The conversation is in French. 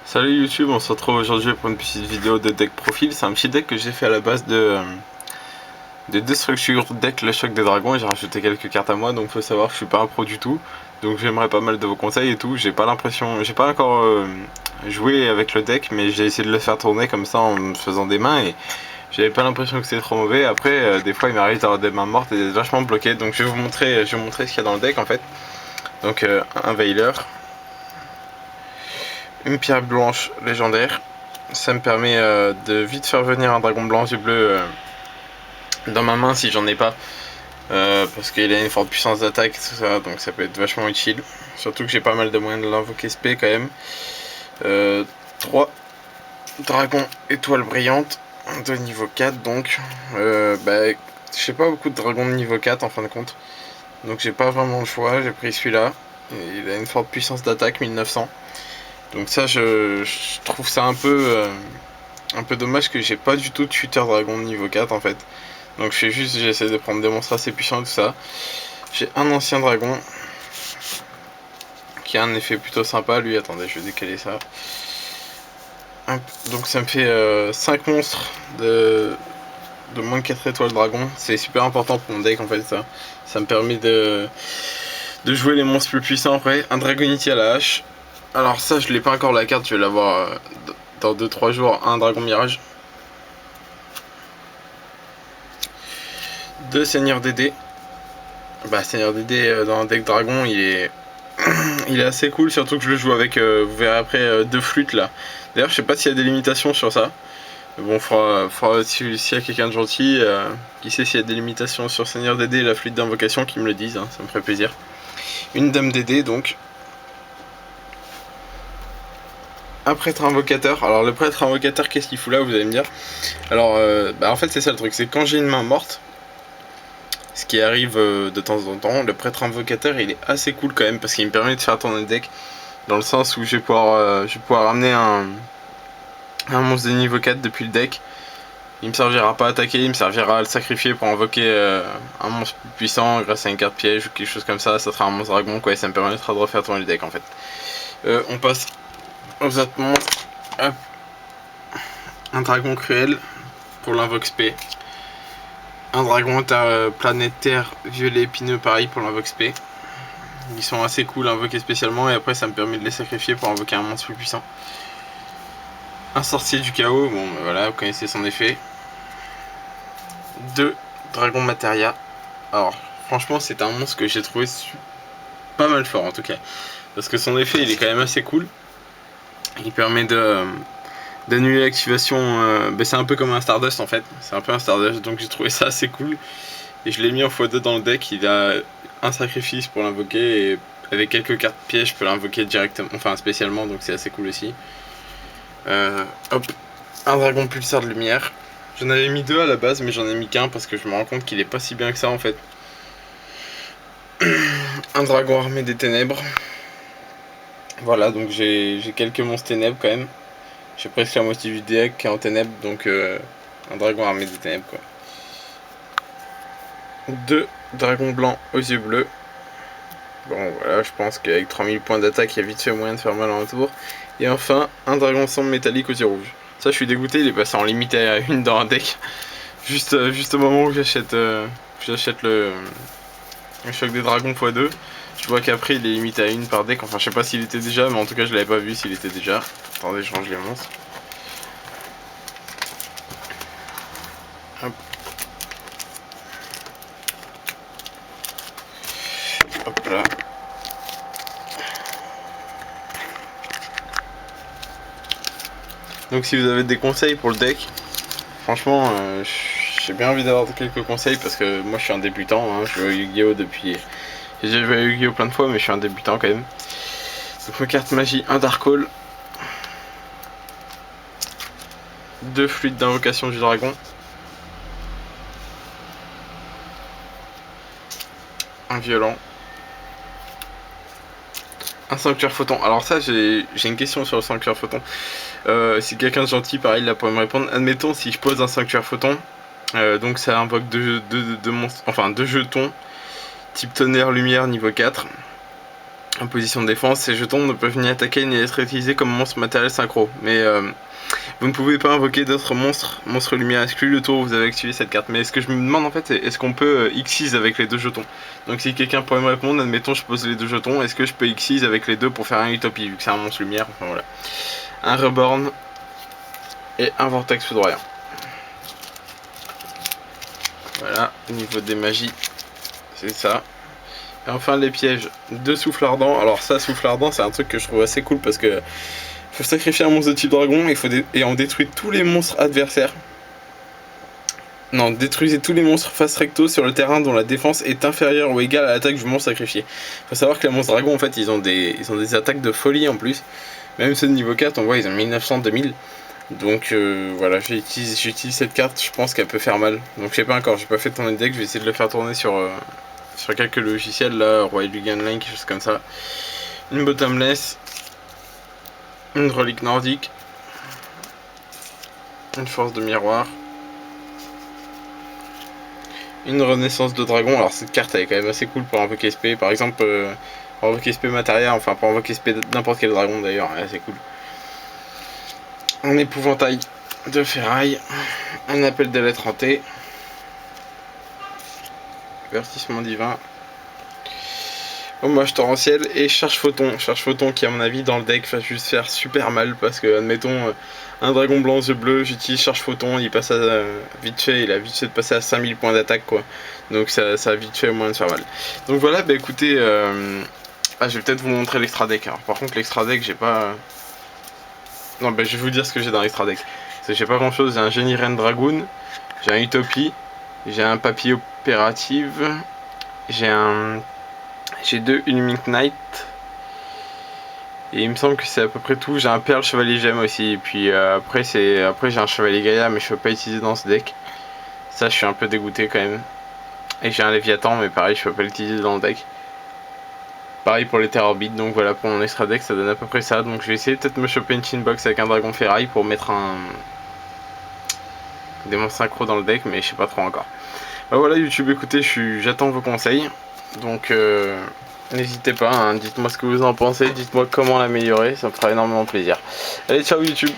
Salut YouTube, on se retrouve aujourd'hui pour une petite vidéo de deck profil. C'est un petit deck que j'ai fait à la base de deux structures deck le choc des dragons et j'ai rajouté quelques cartes à moi, donc faut savoir que je suis pas un pro du tout. Donc j'aimerais pas mal de vos conseils et tout. J'ai pas encore joué avec le deck, mais j'ai essayé de le faire tourner comme ça en me faisant des mains et j'avais pas l'impression que c'était trop mauvais. Après des fois il m'arrive d'avoir des mains mortes et d'être vachement bloqué. Donc je vais vous montrer ce qu'il y a dans le deck en fait. Donc un Veiler, une pierre blanche légendaire. Ça me permet de vite faire venir un dragon blanc yeux bleus dans ma main si j'en ai pas. Parce qu'il a une forte puissance d'attaque, tout ça, donc ça peut être vachement utile. Surtout que j'ai pas mal de moyens de l'invoquer SP quand même. 3 dragons étoiles brillantes de niveau 4 donc. J'ai pas beaucoup de dragons de niveau 4 en fin de compte. Donc j'ai pas vraiment le choix, j'ai pris celui-là. Il a une forte puissance d'attaque, 1900. Donc ça je trouve ça un peu dommage que j'ai pas du tout de tuteur dragon de niveau 4 en fait. Donc j'essaie de prendre des monstres assez puissants et tout ça. J'ai un ancien dragon qui a un effet plutôt sympa lui. Attendez, je vais décaler ça. Donc ça me fait 5 monstres de moins de 4 étoiles dragon. C'est super important pour mon deck en fait ça. Ça me permet de jouer les monstres plus puissants après. Un Dragonity à la hache. Alors ça je l'ai pas encore la carte, je vais l'avoir dans 2-3 jours. Un dragon mirage. 2 seigneurs DD. Seigneur DD dans un deck dragon il est il est assez cool, surtout que je le joue avec, vous verrez après, 2 flûtes là. D'ailleurs je sais pas s'il y a des limitations sur ça. Bon, faudra s'il y a quelqu'un de gentil qui sait s'il y a des limitations sur Seigneur DD et la flûte d'invocation qui me le disent, hein, ça me ferait plaisir. Une dame DD donc. Un prêtre invocateur. Alors le prêtre invocateur, qu'est-ce qu'il fout là, vous allez me dire. Alors en fait c'est ça le truc, c'est quand j'ai une main morte, ce qui arrive de temps en temps, le prêtre invocateur il est assez cool quand même parce qu'il me permet de faire tourner le deck, dans le sens où je vais pouvoir ramener un monstre de niveau 4 depuis le deck. Il me servira pas à attaquer, il me servira à le sacrifier pour invoquer un monstre plus puissant grâce à une carte piège ou quelque chose comme ça. Ça sera un monstre dragon quoi, et ça me permettra de refaire tourner le deck en fait. On passe aux autres monstres. Hop. Un dragon cruel pour l'invoque SP. Un dragon interplanétaire violet épineux pareil pour l'invoque SP. Ils sont assez cool à invoquer spécialement et après ça me permet de les sacrifier pour invoquer un monstre plus puissant. Un sorcier du chaos, bon voilà, vous connaissez son effet. 2 dragons materia. Alors franchement c'est un monstre que j'ai trouvé pas mal fort en tout cas. Parce que son effet il est quand même assez cool. Il permet d'annuler l'activation, c'est un peu comme un Stardust en fait. C'est un peu un Stardust, donc j'ai trouvé ça assez cool. Et je l'ai mis en x2 dans le deck, il a un sacrifice pour l'invoquer et avec quelques cartes pièges je peux l'invoquer directement, enfin spécialement, donc c'est assez cool aussi. Hop, un dragon pulsar de lumière. J'en avais mis 2 à la base mais j'en ai mis qu'un parce que je me rends compte qu'il est pas si bien que ça en fait. Un dragon armé des ténèbres. Voilà, donc j'ai quelques monstres ténèbres quand même. J'ai presque la moitié du deck qui est en ténèbres, donc un dragon armé des ténèbres quoi. 2 dragons blancs aux yeux bleus. Bon voilà, je pense qu'avec 3000 points d'attaque, il y a vite fait moyen de faire mal en un tour. Et enfin, un dragon sombre métallique aux yeux rouges. Ça je suis dégoûté, il est passé en limité à 1 dans un deck. Juste au moment où j'achète le choc des dragons x2. Je vois qu'après il est limité à 1 par deck, enfin je sais pas s'il était déjà, mais en tout cas je l'avais pas vu s'il était déjà. Attendez, je range les monstres. Hop. Hop là. Donc si vous avez des conseils pour le deck, franchement j'ai bien envie d'avoir quelques conseils parce que moi je suis un débutant, hein, je joue à Yu-Gi-Oh depuis... J'ai déjà joué à Yu-Gi-Oh plein de fois mais je suis un débutant quand même. Donc ma carte magie, un Dark-Hole. 2 fluides d'invocation du dragon. Un violent. Un sanctuaire photon. Alors ça j'ai une question sur le sanctuaire photon. Si quelqu'un de gentil pareil là pourrait me répondre. Admettons si je pose un sanctuaire photon, donc ça invoque deux monstres, enfin 2 jetons type tonnerre lumière niveau 4. En position de défense, ces jetons ne peuvent ni attaquer ni être utilisés comme monstre matériel synchro. Mais vous ne pouvez pas invoquer d'autres monstres lumière exclus le tour où vous avez activé cette carte. Mais ce que je me demande en fait, c'est est-ce qu'on peut X6 avec les 2 jetons? Donc si quelqu'un pourrait me répondre, admettons je pose les 2 jetons, est-ce que je peux X6 avec les 2 pour faire un Utopie, vu que c'est un monstre lumière, enfin voilà. Un Reborn et un Vortex foudroyant. Voilà, au niveau des magies, c'est ça. Et enfin les pièges, 2 souffles ardents. Alors ça, souffle ardent, c'est un truc que je trouve assez cool parce que faut sacrifier un monstre de type dragon et on détruit tous les monstres adversaires. Non, détruisez tous les monstres face recto sur le terrain dont la défense est inférieure ou égale à l'attaque du monstre sacrifié. Faut savoir que les monstres dragons en fait ils ont des attaques de folie en plus. Même ceux de niveau 4, on voit ils ont 1900-2000. Donc voilà, j'utilise cette carte, je pense qu'elle peut faire mal. Donc je sais pas encore, j'ai pas fait tourner le deck, je vais essayer de le faire tourner sur quelques logiciels là, Royal Lugan Line, quelque chose comme ça. Une bottomless, une relique nordique, une force de miroir, une renaissance de dragon. Alors cette carte elle est quand même assez cool pour invoquer SP, par exemple pour invoquer SP Materia, enfin pour invoquer SP n'importe quel dragon d'ailleurs, elle est assez cool. Un épouvantail de ferraille, un appel de lettre hantée, avertissement divin, hommage torrentiel et charge photon. Charge photon qui à mon avis dans le deck va juste faire super mal parce que admettons un dragon blanc aux yeux bleus, j'utilise charge photon, il passe à vite fait, il a vite fait de passer à 5000 points d'attaque quoi. Donc ça a vite fait au moins de faire mal. Donc voilà, bah écoutez, je vais peut-être vous montrer l'extra deck. Alors par contre l'extra deck j'ai pas... Non bah je vais vous dire ce que j'ai dans l'extra deck. J'ai pas grand chose, j'ai un Génie Reine Dragoon, j'ai un Utopie, j'ai un Papy Opérative, j'ai 2 Illuminate Knight. Et il me semble que c'est à peu près tout. J'ai un Perle Chevalier Gemme aussi. Et puis après j'ai un Chevalier Gaïa mais je peux pas utiliser dans ce deck. Ça je suis un peu dégoûté quand même. Et j'ai un Léviathan mais pareil je peux pas l'utiliser dans le deck. Pareil pour les Terror Beat. Donc voilà, pour mon extra deck ça donne à peu près ça. Donc je vais essayer peut-être de me choper une Chinbox avec un Dragon Ferraille pour mettre des monstres synchro dans le deck. Mais je sais pas trop encore. Bah voilà YouTube, écoutez, j'attends vos conseils. Donc n'hésitez pas, hein, dites-moi ce que vous en pensez, dites-moi comment l'améliorer, ça me fera énormément plaisir. Allez, ciao YouTube!